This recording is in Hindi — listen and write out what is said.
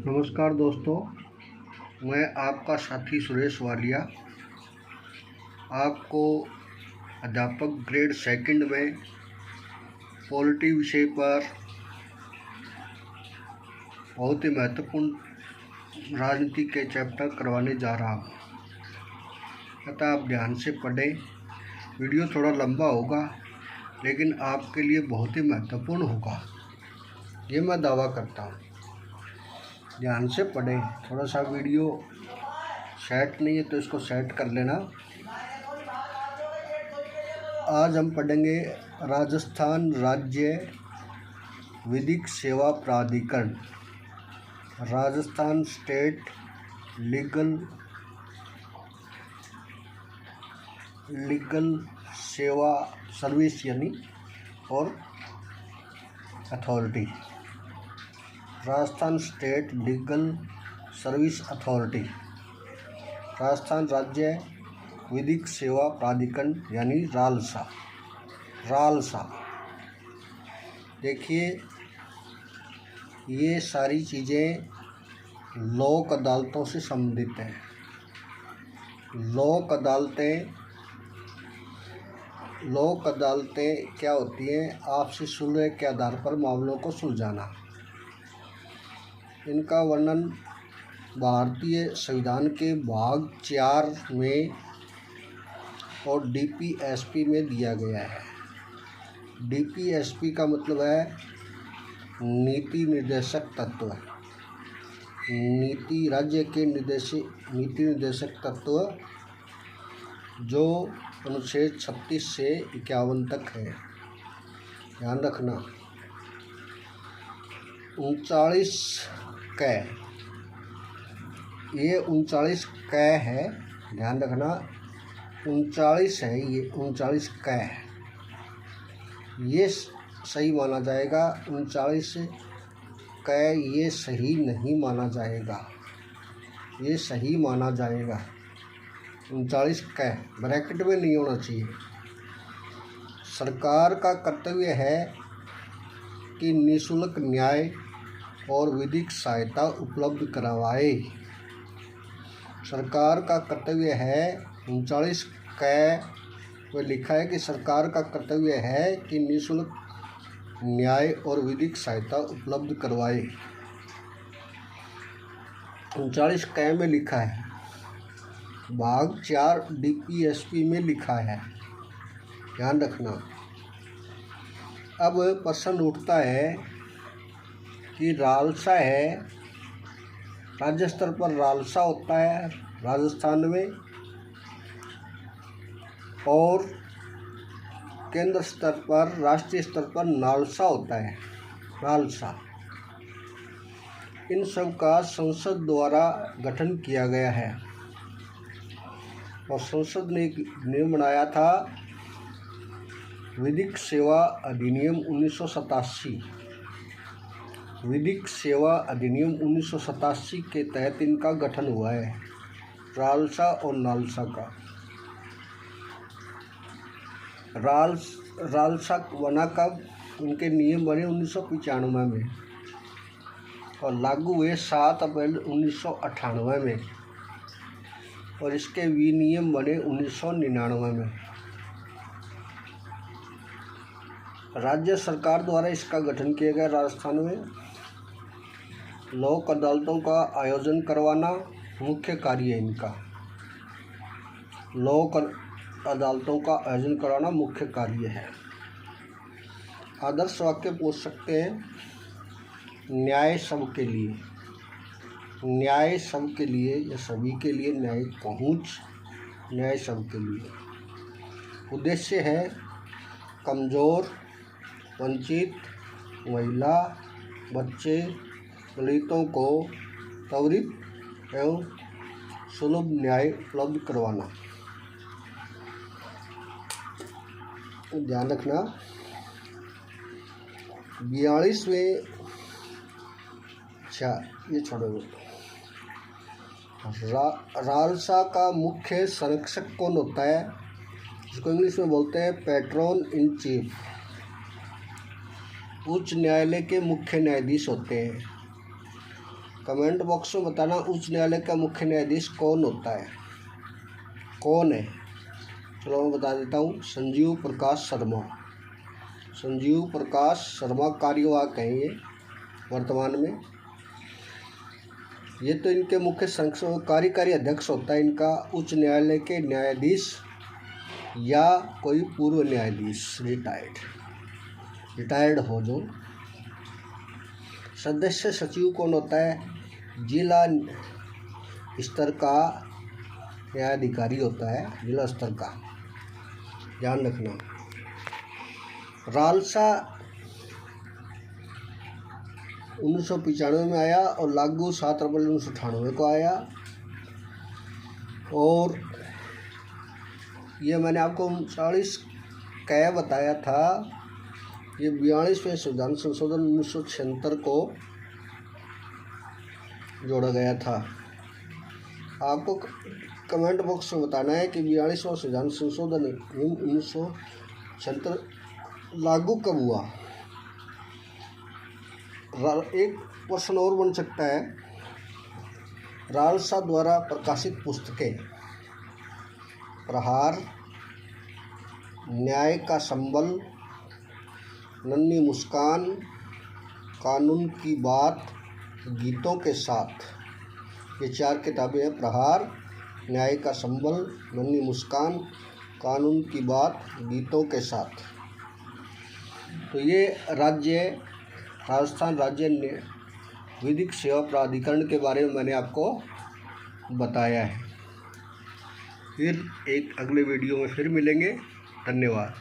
नमस्कार दोस्तों, मैं आपका साथी सुरेश वालिया आपको अध्यापक ग्रेड सेकंड में पॉलिटी विषय पर बहुत ही महत्वपूर्ण राजनीति के चैप्टर करवाने जा रहा हूँ। अतः आप ध्यान से पढ़ें। वीडियो थोड़ा लंबा होगा लेकिन आपके लिए बहुत ही महत्वपूर्ण होगा, ये मैं दावा करता हूँ। ध्यान से पढ़ें। थोड़ा सा वीडियो सेट नहीं है तो इसको सेट कर लेना। आज हम पढ़ेंगे राजस्थान राज्य विधिक सेवा प्राधिकरण, राजस्थान स्टेट लीगल सेवा सर्विस यानी और authority, Rajasthan state legal service authority, Rajasthan राज्य विधिक सेवा प्राधिकरण यानी रालसा। देखिए, ये सारी चीज़ें लोक अदालतों से संबंधित हैं। लोक अदालतें क्या होती हैं? आपसी सुलह के आधार पर मामलों को सुलझाना। इनका वर्णन भारतीय संविधान के भाग 4 में और डीपीएसपी में दिया गया है। डीपीएसपी का मतलब है नीति निर्देशक तत्व। राज्य के नीति निर्देशक तत्व जो अनुच्छेद 36 से 51 तक है। ध्यान रखना। 39 कै, ये 39 कै है। ध्यान रखना, 39 है, ये 39 कै है। ये सही माना जाएगा। 39 कै ये सही नहीं माना जाएगा, ये सही माना जाएगा। 39 कै ब्रैकेट में नहीं होना चाहिए। सरकार का कर्तव्य है कि निःशुल्क न्याय और विधिक सहायता उपलब्ध करवाए। सरकार का कर्तव्य है, 39 कै में लिखा है कि सरकार का कर्तव्य है कि निःशुल्क न्याय और विधिक सहायता उपलब्ध करवाए। 39 कै में लिखा है, भाग 4 डीपीएसपी में लिखा है। ध्यान रखना। अब प्रश्न उठता है कि रालसा है, राज्य स्तर पर रालसा होता है राजस्थान में, और केंद्र स्तर पर, राष्ट्रीय स्तर पर नालसा होता है, रालसा। इन सब का संसद द्वारा गठन किया गया है और संसद ने एक नियम बनाया था, विधिक सेवा अधिनियम 1987। विधिक सेवा अधिनियम 1987 के तहत इनका गठन हुआ है, रालसा और नालसा का। रालसा बना कब? उनके नियम बने 1995 में और लागू हुए 7 अप्रैल 1998 में, और इसके विनियम बने 1999 में। राज्य सरकार द्वारा इसका गठन किया गया। राजस्थान में लोक अदालतों का आयोजन करवाना मुख्य कार्य है इनका। लोक अदालतों का आयोजन कराना मुख्य कार्य है। आदर्श वाक्य पूछ सकते हैं, न्याय सबके लिए, न्याय सबके लिए या सभी के लिए न्यायिक पहुंच, न्याय सबके लिए। उद्देश्य है कमज़ोर, वंचित, महिला, बच्चे, दलितों को त्वरित एवं सुलभ न्याय उपलब्ध करवाना। ध्यान रखना। 42वें, अच्छा ये छोड़ो। रालसा का मुख्य संरक्षक कौन होता है? इसको इंग्लिश में बोलते हैं पैट्रन इन चीफ। उच्च न्यायालय के मुख्य न्यायाधीश होते हैं। कमेंट बॉक्स में बताना उच्च न्यायालय का मुख्य न्यायाधीश कौन होता है, कौन है। चलो मैं बता देता हूँ, संजीव प्रकाश शर्मा। संजीव प्रकाश शर्मा कार्यवाहक हैं ये वर्तमान में। ये तो इनके मुख्य कार्यकारी अध्यक्ष होता है इनका उच्च न्यायालय के न्यायाधीश या कोई पूर्व न्यायाधीश रिटायर्ड हो जो। सदस्य सचिव कौन होता है, जिला स्तर का न्यायाधिकारी होता है, जिला स्तर का, ध्यान रखना। रालसा 1995 में आया और लागू 7 अप्रैल 1998 को आया। और ये मैंने आपको 39 कै बताया था, ये 42वें संविधान संशोधन 1976 को जोड़ा गया था। आपको कमेंट बॉक्स में बताना है कि 42वां संविधान संशोधन 1976 लागू कब हुआ। एक प्रश्न और बन सकता है, रालसा द्वारा प्रकाशित पुस्तकें प्रहार, न्याय का संबल, नन्ही मुस्कान, कानून की बात, गीतों के साथ, ये 4 किताबें हैं। प्रहार, न्याय का संबल, नन्ही मुस्कान, कानून की बात, गीतों के साथ। तो ये राजस्थान राज्य विधिक सेवा प्राधिकरण के बारे में मैंने आपको बताया है। फिर एक अगले वीडियो में फिर मिलेंगे। धन्यवाद।